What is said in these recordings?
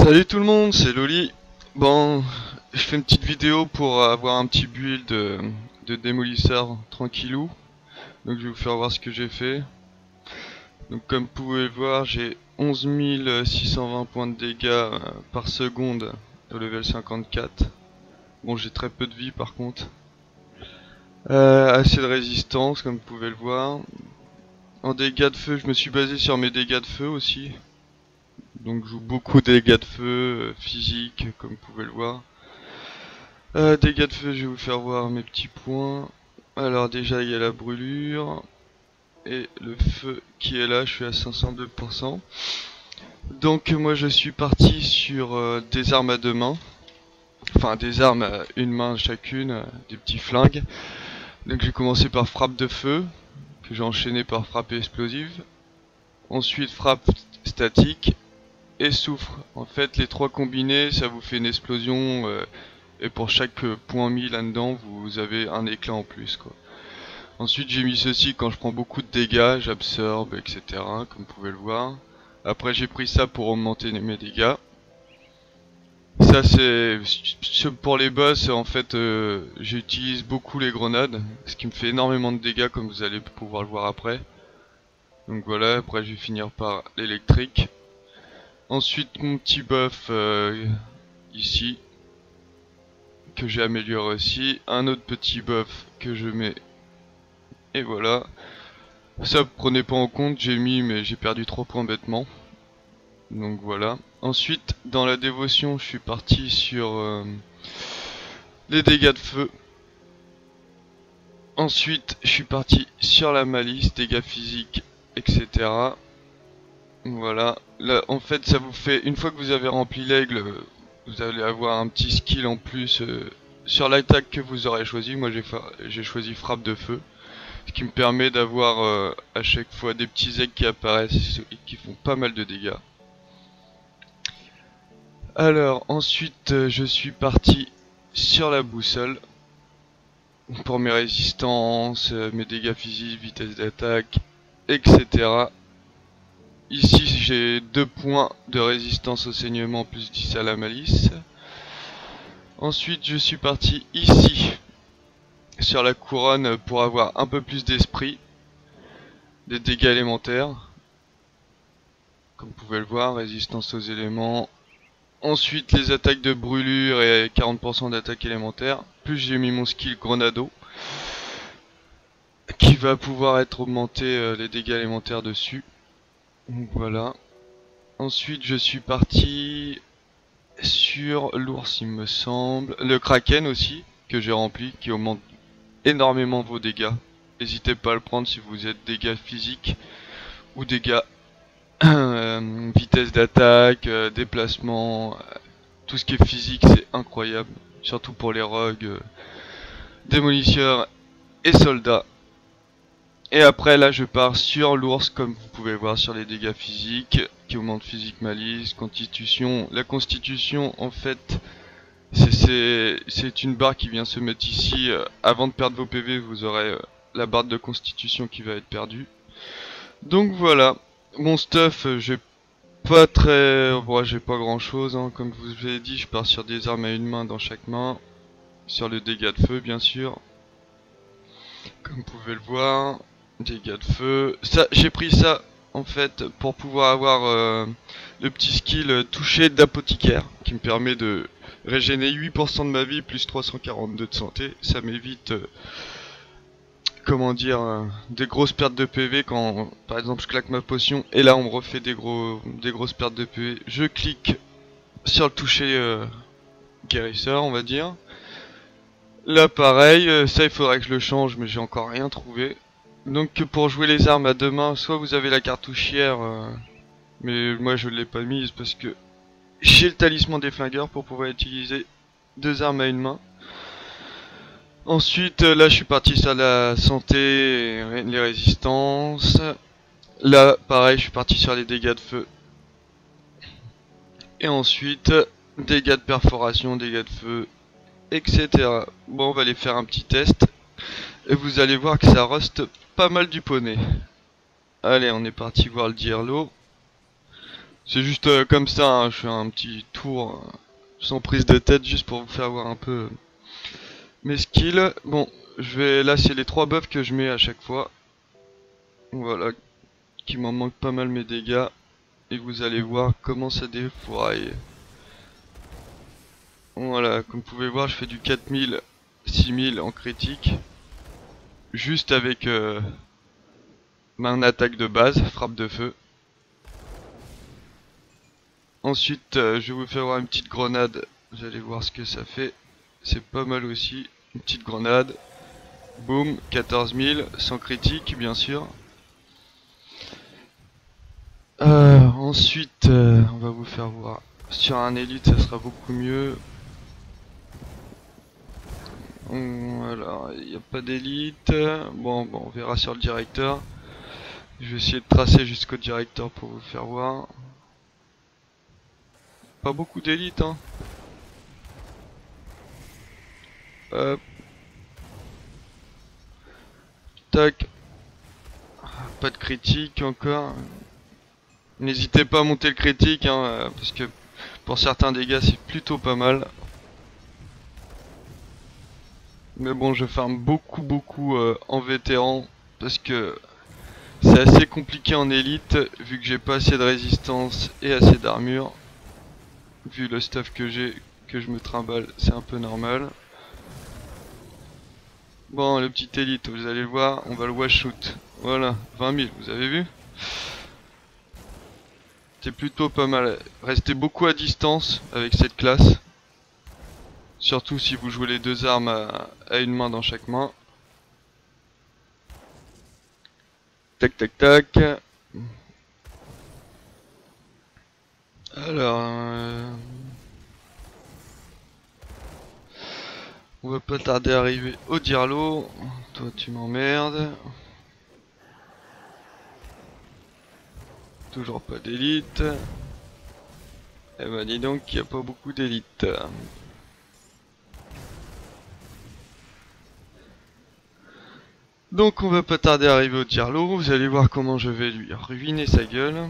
Salut tout le monde, c'est Loli. Bon, je fais une petite vidéo pour avoir un petit build de démolisseur tranquillou. Donc je vais vous faire voir ce que j'ai fait. Donc comme vous pouvez le voir, j'ai 11 620 points de dégâts par seconde au level 54. Bon, j'ai très peu de vie par contre. Assez de résistance comme vous pouvez le voir. En dégâts de feu, je me suis basé sur mes dégâts de feu aussi. Donc je joue beaucoup de dégâts de feu physiques comme vous pouvez le voir. Dégâts de feu, je vais vous faire voir mes petits points. Alors déjà il y a la brûlure. Et le feu qui est là, je suis à 502%. Donc moi je suis parti sur des armes à deux mains. Enfin des armes à une main chacune, des petits flingues. Donc j'ai commencé par frappe de feu, que j'ai enchaîné par frappe explosive. Ensuite frappe statique et souffle. En fait les trois combinés ça vous fait une explosion et pour chaque point mis là-dedans vous avez un éclat en plus quoi. Ensuite j'ai mis ceci quand je prends beaucoup de dégâts, j'absorbe etc comme vous pouvez le voir. Après j'ai pris ça pour augmenter mes dégâts. Ça c'est pour les boss en fait j'utilise beaucoup les grenades, ce qui me fait énormément de dégâts comme vous allez pouvoir le voir après. Donc voilà, après je vais finir par l'électrique. Ensuite mon petit buff ici que j'ai amélioré aussi, un autre petit buff que je mets et voilà. Ça prenez pas en compte, j'ai mis mais j'ai perdu 3 points bêtement. Donc voilà. Ensuite dans la dévotion je suis parti sur les dégâts de feu. Ensuite je suis parti sur la malice, dégâts physiques etc. Voilà. Là en fait ça vous fait, une fois que vous avez rempli l'aigle, vous allez avoir un petit skill en plus sur l'attaque que vous aurez choisi. Moi j'ai choisi frappe de feu. Ce qui me permet d'avoir à chaque fois des petits aigles qui apparaissent et qui font pas mal de dégâts. Alors ensuite je suis parti sur la boussole pour mes résistances, mes dégâts physiques, vitesse d'attaque, etc. Ici j'ai 2 points de résistance au saignement plus 10 à la malice. Ensuite je suis parti ici sur la couronne pour avoir un peu plus d'esprit, des dégâts élémentaires. Comme vous pouvez le voir, résistance aux éléments. Ensuite les attaques de brûlure et 40% d'attaque élémentaire. Plus j'ai mis mon skill Grenado, qui va pouvoir être augmenté les dégâts élémentaires dessus. Donc voilà. Ensuite je suis parti sur l'ours il me semble. Le Kraken aussi, que j'ai rempli, qui augmente énormément vos dégâts. N'hésitez pas à le prendre si vous êtes dégâts physiques ou dégâts vitesse d'attaque, déplacement, tout ce qui est physique c'est incroyable, surtout pour les rogues, démolisseurs et soldats. Et après là je pars sur l'ours comme vous pouvez voir sur les dégâts physiques, qui augmentent physique malice, constitution. La constitution en fait c'est une barre qui vient se mettre ici, avant de perdre vos PV vous aurez la barre de constitution qui va être perdue. Donc voilà, mon stuff j'ai pas très... Bon, j'ai pas grand chose hein. Comme je vous ai dit je pars sur des armes à une main dans chaque main, sur le dégât de feu bien sûr. Comme vous pouvez le voir, dégâts de feu. Ça, j'ai pris ça en fait pour pouvoir avoir le petit skill toucher d'apothicaire qui me permet de régénérer 8% de ma vie plus 342 de santé. Ça m'évite comment dire des grosses pertes de PV quand par exemple je claque ma potion et là on me refait des grosses pertes de PV. Je clique sur le toucher guérisseur on va dire. Là pareil, ça il faudrait que je le change mais j'ai encore rien trouvé. Donc pour jouer les armes à deux mains, soit vous avez la cartouchière, mais moi je l'ai pas mise parce que j'ai le talisman des flingueurs pour pouvoir utiliser deux armes à une main. Ensuite là je suis parti sur la santé et les résistances. Là pareil je suis parti sur les dégâts de feu. Et ensuite dégâts de perforation, dégâts de feu, etc. Bon on va aller faire un petit test. Et vous allez voir que ça reste pas mal du poney. Allez on est parti voir le Diarlo. C'est juste comme ça, hein, je fais un petit tour sans prise de tête juste pour vous faire voir un peu mes skills. Bon, là c'est les 3 buffs que je mets à chaque fois. Voilà, qui m'en manque pas mal mes dégâts. Et vous allez voir comment ça défouraille. Voilà, comme vous pouvez voir, je fais du 4000, 6000 en critique. Juste avec ma attaque de base, frappe de feu. Ensuite, je vais vous faire voir une petite grenade. Vous allez voir ce que ça fait. C'est pas mal aussi. Une petite grenade. Boum, 14 000, sans critique, bien sûr. Ensuite, on va vous faire voir. Sur un élite, ça sera beaucoup mieux. Alors, il n'y a pas d'élite. Bon, on verra sur le directeur. Je vais essayer de tracer jusqu'au directeur pour vous faire voir. Pas beaucoup d'élite, hein. Hop. Tac. Pas de critique encore. N'hésitez pas à monter le critique, hein, parce que pour certains dégâts c'est plutôt pas mal. Mais bon, je farm beaucoup en vétéran parce que c'est assez compliqué en élite vu que j'ai pas assez de résistance et assez d'armure. Vu le stuff que j'ai, que je me trimballe, c'est un peu normal. Bon, le petit élite, vous allez le voir, on va le wash shoot. Voilà, 20 000, vous avez vu? C'est plutôt pas mal. Restez beaucoup à distance avec cette classe. Surtout si vous jouez les 2 armes à une main dans chaque main. Tac tac tac. Alors, on va pas tarder à arriver au Dirlo. Toi tu m'emmerdes. Toujours pas d'élite. Eh ben dis donc qu'il n'y a pas beaucoup d'élite. Donc on va pas tarder à arriver au Dirlo. Vous allez voir comment je vais lui ruiner sa gueule.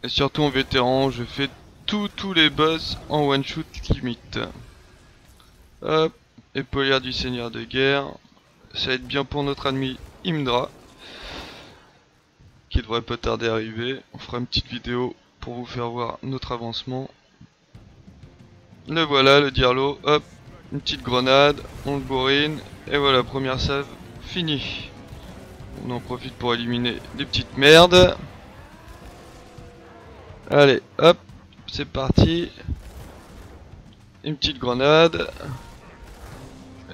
Et surtout en vétéran, je fais tous les boss en one shoot limite. Hop, épaulière du seigneur de guerre. Ça va être bien pour notre ami Imdra, qui devrait pas tarder à arriver. On fera une petite vidéo pour vous faire voir notre avancement. Le voilà, le Dirlo. Hop, une petite grenade, on le bourrine. Et voilà, première save finie. On en profite pour éliminer les petites merdes. Allez, hop, c'est parti. Une petite grenade.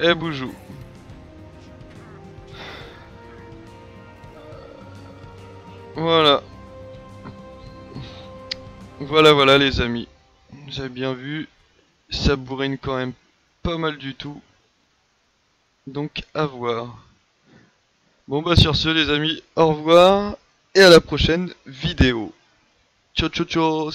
Et boujou. Voilà. Voilà les amis. Vous avez bien vu. Ça bourrine quand même pas mal du tout. Donc à voir. Bon bah sur ce les amis, au revoir. Et à la prochaine vidéo. Ciao ciao ciao.